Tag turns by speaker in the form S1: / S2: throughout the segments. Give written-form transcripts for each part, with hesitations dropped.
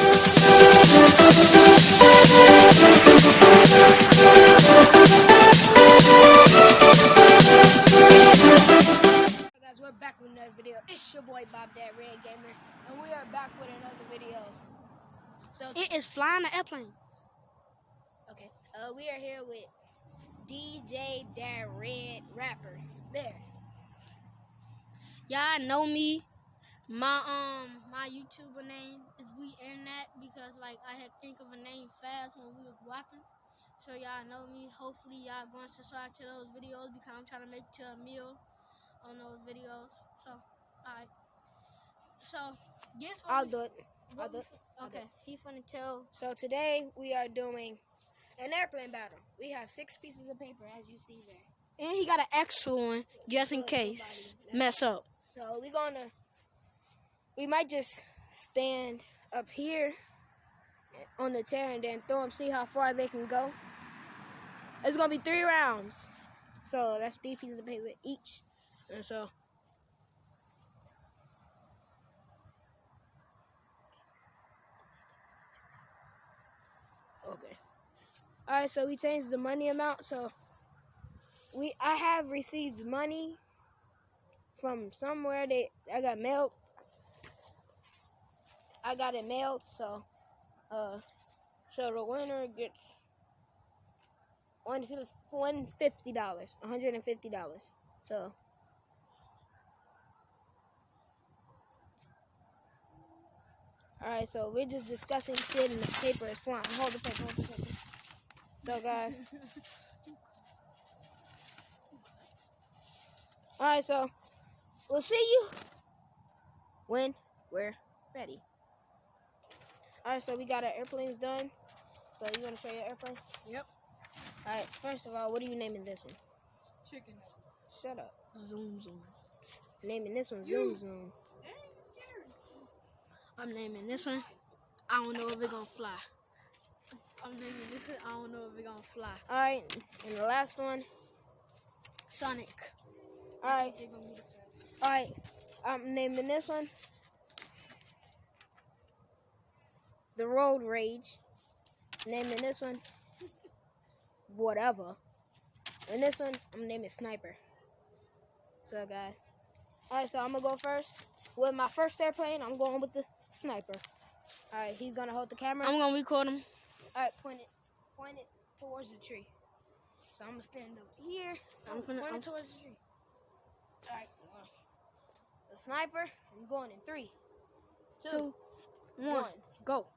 S1: Guys, we're back with another video. It's your boy Bob That Red Gamer, and we are back with another video. So
S2: It is flying the airplane.
S1: okay, we are here with DJ That Red Rapper. There.
S2: Y'all know me. My YouTuber name is We In That because like I had to think of a name fast when we was rapping. So y'all know me. Hopefully y'all going to subscribe to those videos because I'm trying to make to a meal on those videos. So alright. So guess what?
S1: I'll do it.
S2: Okay, he finna tell.
S1: So today we are doing an airplane battle. We have 6 pieces of paper, as you see there.
S2: And he got an extra one just in case mess up.
S1: So we might just stand up here on the chair and then throw them, see how far they can go. It's gonna be 3 rounds. So that's 3 pieces of paper each. And so okay. Alright, so we changed the money amount. So I have received money from somewhere that I got mailed. I got it mailed, so the winner gets $150. So alright, so we're just discussing shit and the paper is flying. Hold the paper. So guys. Alright, so we'll see you when we're ready. Alright, so we got our airplanes done. So you want to show your airplane?
S2: Yep.
S1: Alright, first of all, what are you naming this one?
S2: Chicken.
S1: Shut up.
S2: Zoom zoom.
S1: Naming this one Zoom Zoom.
S2: I'm naming this one. I don't know if it's gonna fly. I'm naming this one. I don't know if it's gonna fly.
S1: Alright, and the last one,
S2: Sonic.
S1: Alright, I'm naming this one The Road Rage. Naming this one Whatever. And this one, I'm naming Sniper. So guys, alright, so I'm gonna go first. With my first airplane, I'm going with the Sniper. Alright, he's gonna hold the camera.
S2: I'm gonna record him.
S1: Alright, point it towards the tree. So I'm gonna stand up here. I'm point it towards the tree. Alright, the Sniper. I'm going in 3, 2, 1, go.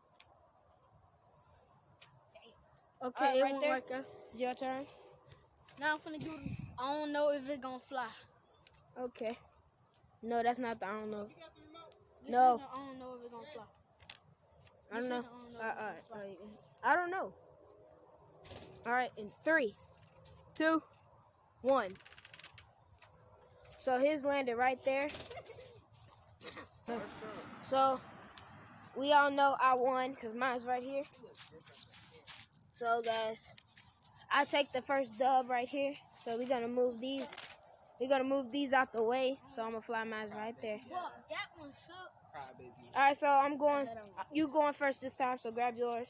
S2: Okay,
S1: right there.
S2: Right there.
S1: It's your turn.
S2: Now I'm finna do. I don't know if it's gonna fly.
S1: Okay. No, that's not the I don't know.
S2: This
S1: No.
S2: is the I don't know if it's gonna fly.
S1: I don't know.
S2: This is the I don't know if it's gonna fly.
S1: I don't know. Alright, in 3, 2, 1. So his landed right there. So we all know I won because mine's right here. So guys, I take the first dub right here. So we're gonna move these. We're gonna move these out the way. So I'm gonna fly mine right there.
S2: Well, that one sucked.
S1: Alright, so I'm going. You going first this time. So grab yours.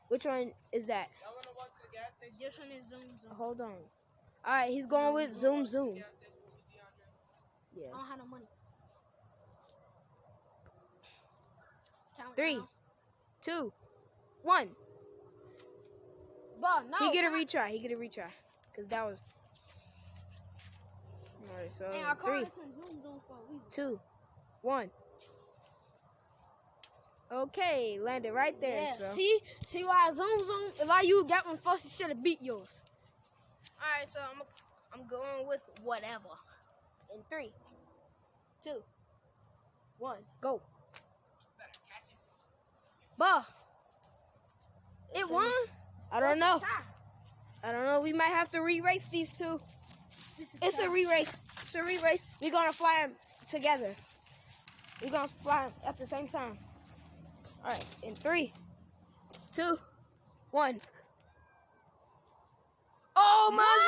S1: Which one is that?
S2: This one is Zoom Zoom.
S1: Hold on. Alright, he's going with Zoom Zoom.
S2: I
S1: Yeah.
S2: don't have no money. Count
S1: 3,
S2: down.
S1: 2, 1.
S2: But no.
S1: He get a retry. Cause that was. Alright, so
S2: Hey, I
S1: 3,
S2: called it Zoom Zoom for a reason.
S1: 2, 1. Okay, landed right there.
S2: Yeah.
S1: So.
S2: See why Zoom Zoom? If I you got one first, you should have beat yours.
S1: Alright, so I'm going with whatever. In 3, 2, 1, go. Bah. It won? I don't know. We might have to re-race these two. It's a re-race. We're gonna fly them together. We're gonna fly them at the same time. Alright, in 3, 2, 1. Oh, mine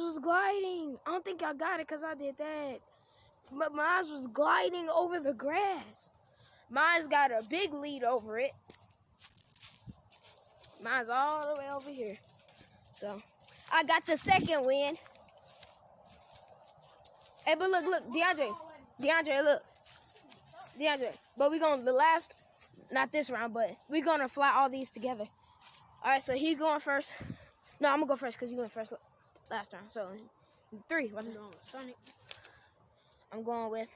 S1: was gliding. I don't think I got it because I did that. But mine was gliding over the grass. Mine's got a big lead over it. Mine's all the way over here. So, I got the second win. Hey, but look, DeAndre, look. DeAndre, but we gonna, the last, not this round, but we gonna fly all these together. All right, so he's going first. No, I'm gonna go first because you went first last round. So, 3. What's it?
S2: Sonic.
S1: I'm going with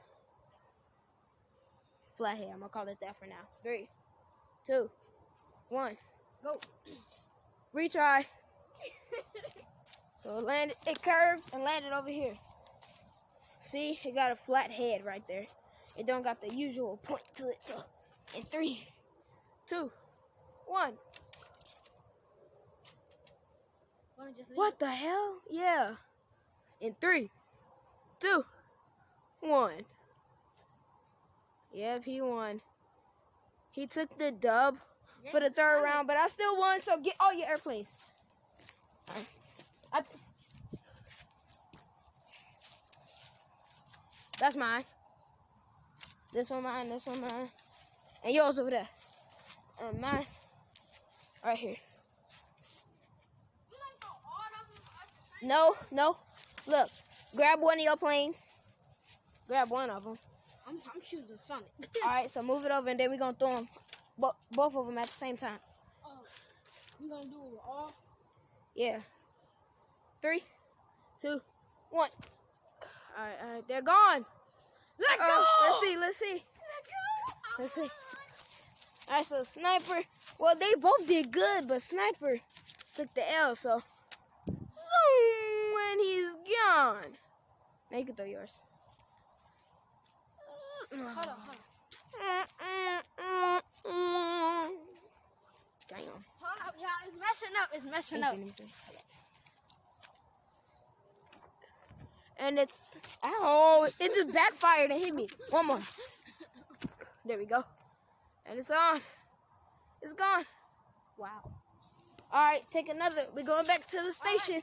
S1: flathead. I'm gonna call it that for now. 3, 2, 1, go. Retry. So it curved and landed over here. See, it got a flat head right there. It don't got the usual point to it. So, in 3, 2, 1. What the hell? Yeah. In 3, 2, 1. Yep, he won. He took the dub for the 3rd round, but I still won. So get all your airplanes. That's mine. This one mine. This one mine. And yours over there. And mine right here. No. Look, grab one of your planes. Grab one of them.
S2: I'm choosing Sonic.
S1: All right, so move it over, and then we're going to throw them, both of them at the same time.
S2: Oh, we going to do it all?
S1: Yeah. 3, 2, 1. All right, they're gone.
S2: Let go!
S1: Let's see. Let's see. All right, so Sniper, well, they both did good, but Sniper took the L, so zoom, and he's gone. Now you can throw yours.
S2: Hold on.
S1: Damn.
S2: Hold up, y'all. It's messing up.
S1: And it's, oh, it just backfired and hit me. One more. There we go. And it's on. It's gone. Wow. All right, take another. We're going back to the station.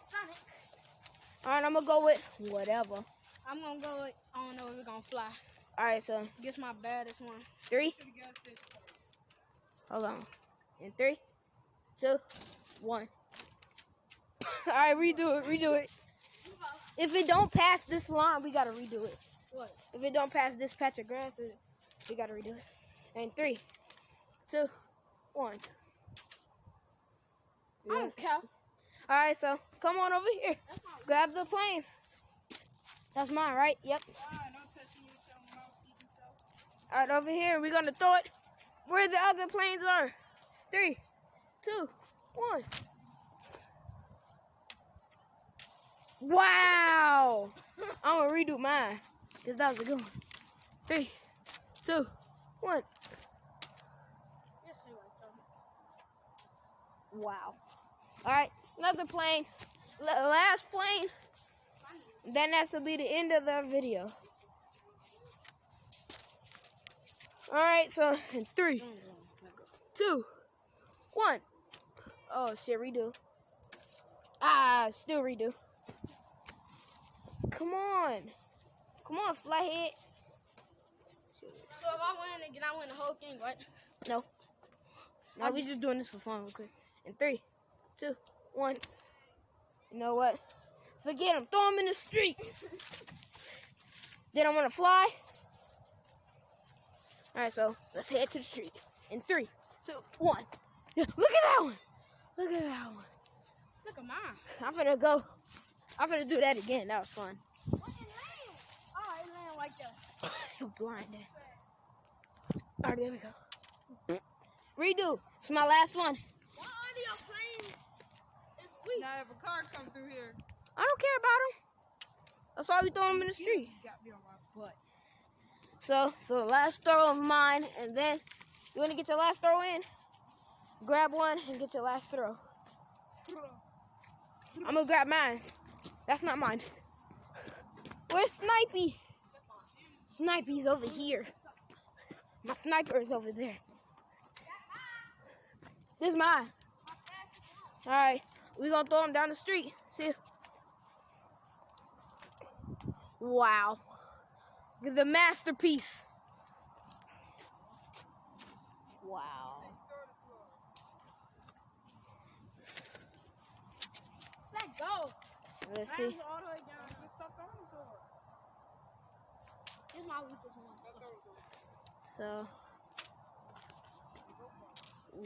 S1: All right, I'm going to go with whatever.
S2: I'm going to go with, I don't know if we're going to fly.
S1: All right, so.
S2: Guess my baddest one.
S1: 3. Hold on. In 3, 2, 1. All right, redo it. If it don't pass this line, we got to redo it.
S2: What?
S1: If it don't pass this patch of grass, we got to redo it. And 3, 2, 1.
S2: I don't care.
S1: All right, so come on over here. Grab the plane. That's mine, right? Yep. All right, over here. We're going to throw it where the other planes are. 3, 2, 1. Wow. I'm going to redo mine because that was a good one. 3, 2, 1. Wow. All right, another plane. Last plane. Then that will be the end of the video. All right, so in 3, 2, 1. Oh, shit, redo. Still redo. Come on, flathead.
S2: So if I win again, I win the whole thing, right?
S1: No, we just doing this for fun real quick. In 3, 2, 1. You know what? Forget him. Throw him in the street. Then I'm gonna fly. All right, so let's head to the street. In 3, 2, 1. Look at that one. Look at mine. I'm finna do that again. That was fun.
S2: What it land? Oh, it land like that.
S1: You blind. All right, there we go. Redo. It's my last one.
S2: Why are your planes? It's weak.
S3: Now if a car come through here,
S1: I don't care about them. That's why we throw them in the street.
S3: you got me on my butt.
S1: So last throw of mine, and then you want to get your last throw in? Grab one and get your last throw. I'm gonna grab mine. That's not mine. Where's Snipey? Snipey's over here. My sniper is over there. This is mine. All right, we're gonna throw him down the street. See? Wow. The masterpiece. Wow.
S2: Let go.
S1: Let's see.
S2: All the way down. This is my weakest one.
S1: So.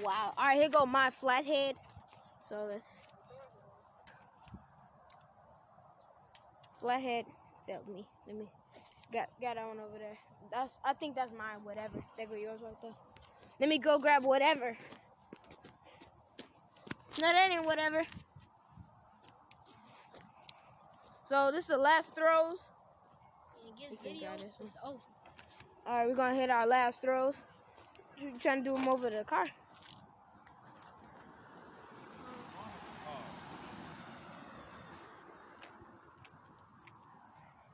S1: Wow. All right, here go my flathead. So let's. Flathead failed me. Let me. Got that one over there. I think that's mine. Whatever. There go yours right there. Let me go grab whatever. No, that ain't whatever. So this is the last throws.
S2: And get video. It's over.
S1: All right, we're gonna hit our last throws. We're trying to do them over the car.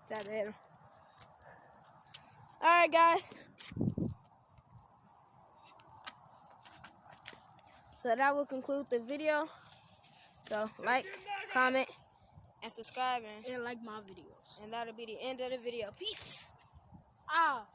S1: Time to hit him. All right, guys. So that will conclude the video. So like, comment, and subscribe,
S2: And like my videos.
S1: and that'll be the end of the video. Peace.
S2: Ah.